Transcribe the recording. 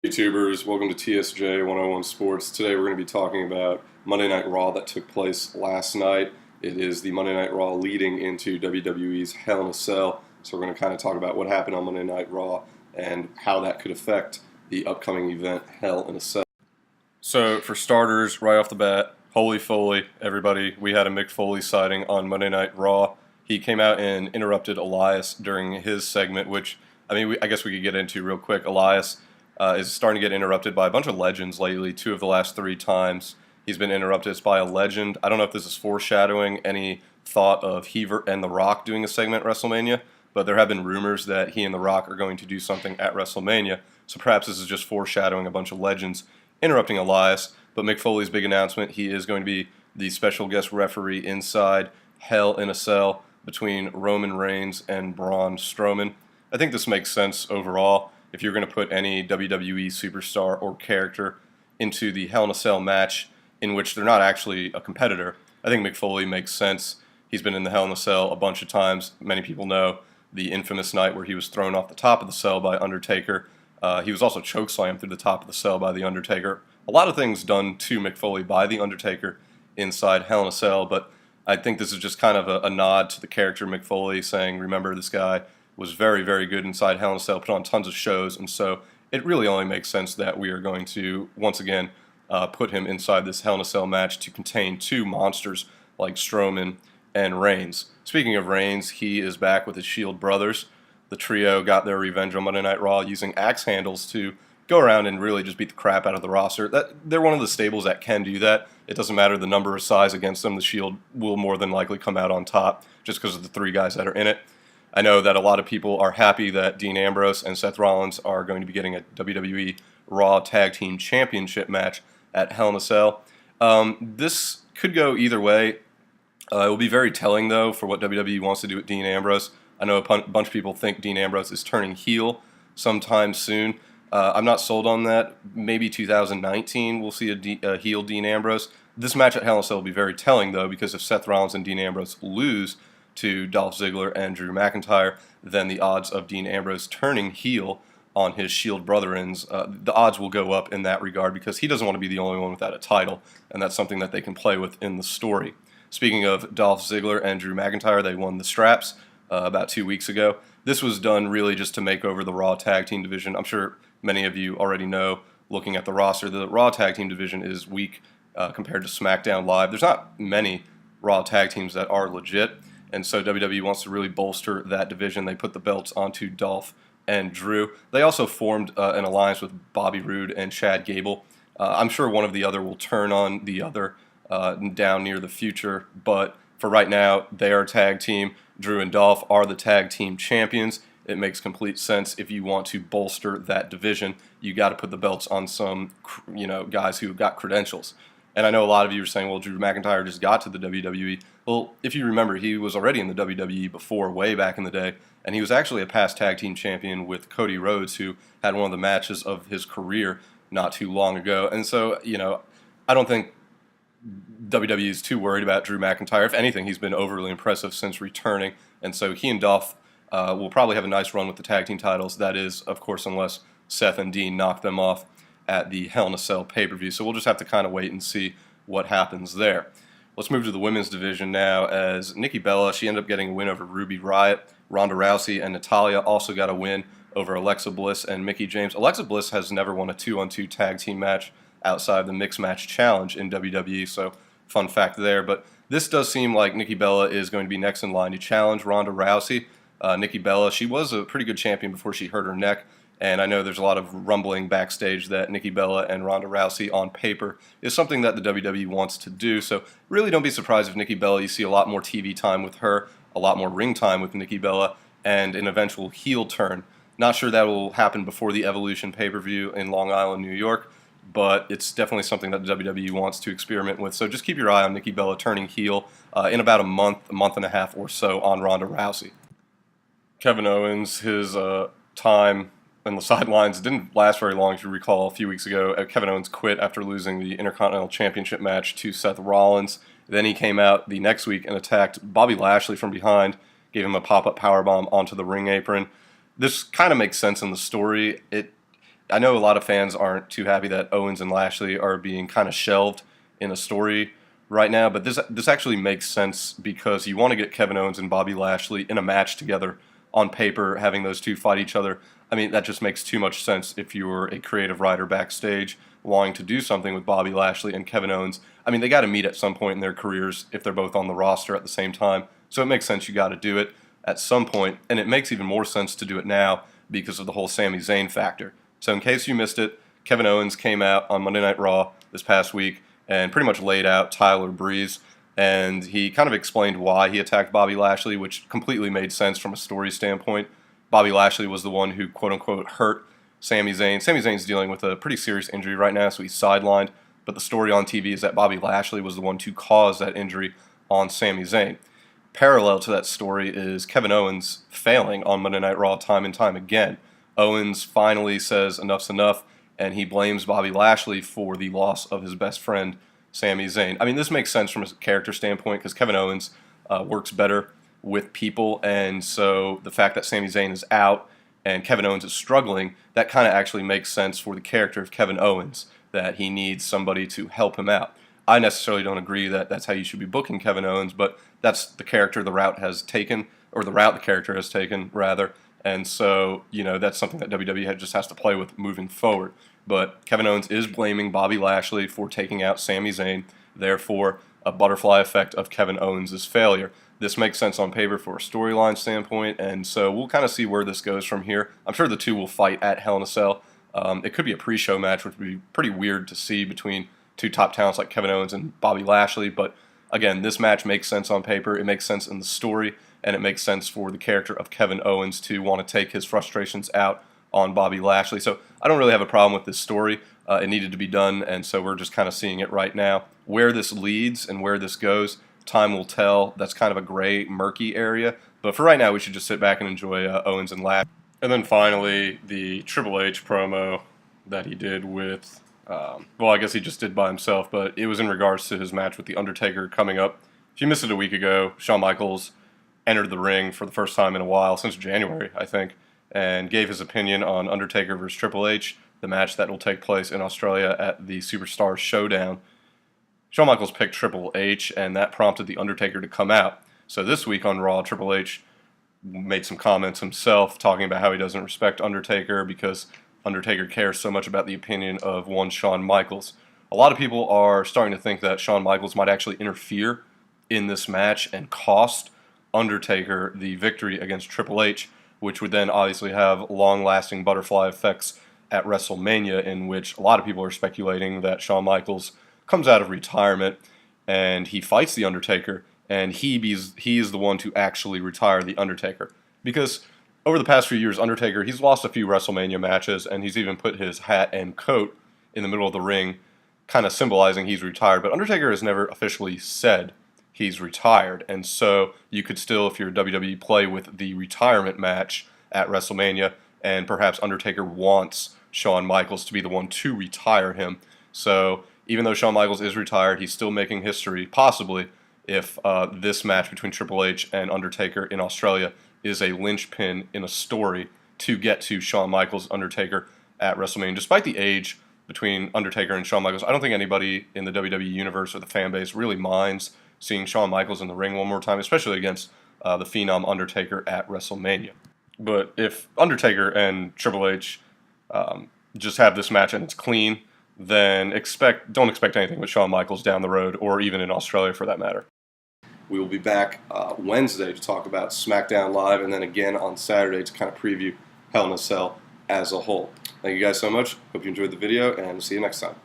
YouTubers, welcome to TSJ 101 Sports. Today we're going to be talking about Monday Night Raw that took place last night. It is the Monday Night Raw leading into WWE's Hell in a Cell. So we're going to kind of talk about what happened on Monday Night Raw and how that could affect the upcoming event Hell in a Cell. So for starters, right off the bat, holy Foley, everybody, we had a Mick Foley sighting on Monday Night Raw. He came out and interrupted Elias during his segment, which, I guess we could get into real quick. Elias is starting to get interrupted by a bunch of legends lately. 2 of the last 3 times he's been interrupted. It's by a legend. I don't know if this is foreshadowing any thought of he and The Rock doing a segment at WrestleMania, but there have been rumors that he and The Rock are going to do something at WrestleMania. So perhaps this is just foreshadowing a bunch of legends interrupting Elias. But Mick Foley's big announcement, he is going to be the special guest referee inside Hell in a Cell between Roman Reigns and Braun Strowman. I think this makes sense overall. If you're going to put any WWE superstar or character into the Hell in a Cell match in which they're not actually a competitor, I think Mick Foley makes sense. He's been in the Hell in a Cell a bunch of times. Many people know the infamous night where he was thrown off the top of the cell by Undertaker. He was also chokeslammed through the top of the cell by the Undertaker. A lot of things done to Mick Foley by the Undertaker inside Hell in a Cell, but I think this is just kind of a nod to the character Mick Foley, saying, remember, this guy was very, very good inside Hell in a Cell, put on tons of shows, and so it really only makes sense that we are going to, once again, put him inside this Hell in a Cell match to contain 2 monsters like Strowman and Reigns. Speaking of Reigns, he is back with his Shield brothers. The trio got their revenge on Monday Night Raw using axe handles to go around and really just beat the crap out of the roster. They're one of the stables that can do that. It doesn't matter the number of size against them. The Shield will more than likely come out on top just because of the 3 guys that are in it. I know that a lot of people are happy that Dean Ambrose and Seth Rollins are going to be getting a WWE Raw Tag Team Championship match at Hell in a Cell. This could go either way. It will be very telling, though, for what WWE wants to do with Dean Ambrose. I know a bunch of people think Dean Ambrose is turning heel sometime soon. I'm not sold on that. Maybe 2019 we'll see a heel Dean Ambrose. This match at Hell in a Cell will be very telling, though, because if Seth Rollins and Dean Ambrose lose to Dolph Ziggler and Drew McIntyre, then the odds of Dean Ambrose turning heel on his Shield brethrens, the odds will go up in that regard because he doesn't want to be the only one without a title, and that's something that they can play with in the story. Speaking of Dolph Ziggler and Drew McIntyre, they won the straps about 2 weeks ago. This was done really just to make over the Raw Tag Team division. I'm sure many of you already know, looking at the roster, the Raw Tag Team division is weak compared to SmackDown Live. There's not many Raw Tag Teams that are legit. And so WWE wants to really bolster that division. They put the belts onto Dolph and Drew. They also formed an alliance with Bobby Roode and Chad Gable. I'm sure one of the other will turn on the other down near the future. But for right now, they are a tag team. Drew and Dolph are the tag team champions. It makes complete sense if you want to bolster that division. You got to put the belts on some, guys who have got credentials. And I know a lot of you are saying, well, Drew McIntyre just got to the WWE. Well, if you remember, he was already in the WWE before, way back in the day, and he was actually a past tag team champion with Cody Rhodes, who had one of the matches of his career not too long ago. And so, I don't think WWE is too worried about Drew McIntyre. If anything, he's been overly impressive since returning, and so he and Dolph will probably have a nice run with the tag team titles. That is, of course, unless Seth and Dean knock them off at the Hell in a Cell pay-per-view. So we'll just have to kind of wait and see what happens there. Let's move to the women's division now, as Nikki Bella, she ended up getting a win over Ruby Riott. Ronda Rousey and Natalya also got a win over Alexa Bliss and Mickie James. Alexa Bliss has never won a 2-on-2 tag team match outside the Mixed Match Challenge in WWE, so fun fact there. But this does seem like Nikki Bella is going to be next in line to challenge Ronda Rousey. Nikki Bella, she was a pretty good champion before she hurt her neck. And I know there's a lot of rumbling backstage that Nikki Bella and Ronda Rousey on paper is something that the WWE wants to do. So really don't be surprised if Nikki Bella, you see a lot more TV time with her, a lot more ring time with Nikki Bella, and an eventual heel turn. Not sure that will happen before the Evolution pay-per-view in Long Island, New York, but it's definitely something that the WWE wants to experiment with. So just keep your eye on Nikki Bella turning heel in about a month and a half or so on Ronda Rousey. Kevin Owens, his time on the sidelines didn't last very long. If you recall, a few weeks ago, Kevin Owens quit after losing the Intercontinental Championship match to Seth Rollins. Then he came out the next week and attacked Bobby Lashley from behind, gave him a pop-up powerbomb onto the ring apron. This kind of makes sense in the story. I know a lot of fans aren't too happy that Owens and Lashley are being kind of shelved in a story right now, but this actually makes sense because you want to get Kevin Owens and Bobby Lashley in a match together on paper, having those two fight each other. I mean, that just makes too much sense if you're a creative writer backstage wanting to do something with Bobby Lashley and Kevin Owens. I mean, they got to meet at some point in their careers if they're both on the roster at the same time. So it makes sense you got to do it at some point, and it makes even more sense to do it now because of the whole Sami Zayn factor. So in case you missed it, Kevin Owens came out on Monday Night Raw this past week and pretty much laid out Tyler Breeze, and he kind of explained why he attacked Bobby Lashley, which completely made sense from a story standpoint. Bobby Lashley was the one who, quote-unquote, hurt Sami Zayn. Sami Zayn's dealing with a pretty serious injury right now, so he's sidelined, but the story on TV is that Bobby Lashley was the one to cause that injury on Sami Zayn. Parallel to that story is Kevin Owens failing on Monday Night Raw time and time again. Owens finally says enough's enough, and he blames Bobby Lashley for the loss of his best friend, Sami Zayn. I mean, this makes sense from a character standpoint because Kevin Owens works better with people, and so the fact that Sami Zayn is out and Kevin Owens is struggling, that kind of actually makes sense for the character of Kevin Owens, that he needs somebody to help him out. I necessarily don't agree that that's how you should be booking Kevin Owens, but that's the character the route has taken, or the route the character has taken, rather. And so, that's something that WWE just has to play with moving forward. But Kevin Owens is blaming Bobby Lashley for taking out Sami Zayn, therefore a butterfly effect of Kevin Owens' failure. This makes sense on paper for a storyline standpoint, and so we'll kind of see where this goes from here. I'm sure the two will fight at Hell in a Cell. It could be a pre-show match, which would be pretty weird to see between two top talents like Kevin Owens and Bobby Lashley, but again, this match makes sense on paper, it makes sense in the story, and it makes sense for the character of Kevin Owens to want to take his frustrations out on Bobby Lashley. So I don't really have a problem with this story. It needed to be done, and so we're just kind of seeing it right now. Where this leads and where this goes, time will tell. That's kind of a gray, murky area, but for right now, we should just sit back and enjoy Owens and Lashley. And then finally, the Triple H promo that he did with, I guess he just did by himself, but it was in regards to his match with The Undertaker coming up. If you missed it a week ago, Shawn Michaels entered the ring for the first time in a while, since January, I think, and gave his opinion on Undertaker versus Triple H, the match that will take place in Australia at the Superstars Showdown. Shawn Michaels picked Triple H, and that prompted The Undertaker to come out. So this week on Raw, Triple H made some comments himself, talking about how he doesn't respect Undertaker because Undertaker cares so much about the opinion of one Shawn Michaels. A lot of people are starting to think that Shawn Michaels might actually interfere in this match and cost Undertaker the victory against Triple H, which would then obviously have long-lasting butterfly effects at WrestleMania, in which a lot of people are speculating that Shawn Michaels comes out of retirement and he fights The Undertaker, and he is the one to actually retire The Undertaker. Because over the past few years, Undertaker, he's lost a few WrestleMania matches, and he's even put his hat and coat in the middle of the ring, kind of symbolizing he's retired. But Undertaker has never officially said he's retired, and so you could still, if you're WWE, play with the retirement match at WrestleMania, and perhaps Undertaker wants Shawn Michaels to be the one to retire him. So even though Shawn Michaels is retired, he's still making history, possibly, if this match between Triple H and Undertaker in Australia is a linchpin in a story to get to Shawn Michaels, Undertaker at WrestleMania. Despite the age between Undertaker and Shawn Michaels, I don't think anybody in the WWE universe or the fan base really minds seeing Shawn Michaels in the ring one more time, especially against the Phenom Undertaker at WrestleMania. But if Undertaker and Triple H just have this match and it's clean, then don't expect anything with Shawn Michaels down the road, or even in Australia for that matter. We will be back Wednesday to talk about SmackDown Live, and then again on Saturday to kind of preview Hell in a Cell as a whole. Thank you guys so much. Hope you enjoyed the video, and see you next time.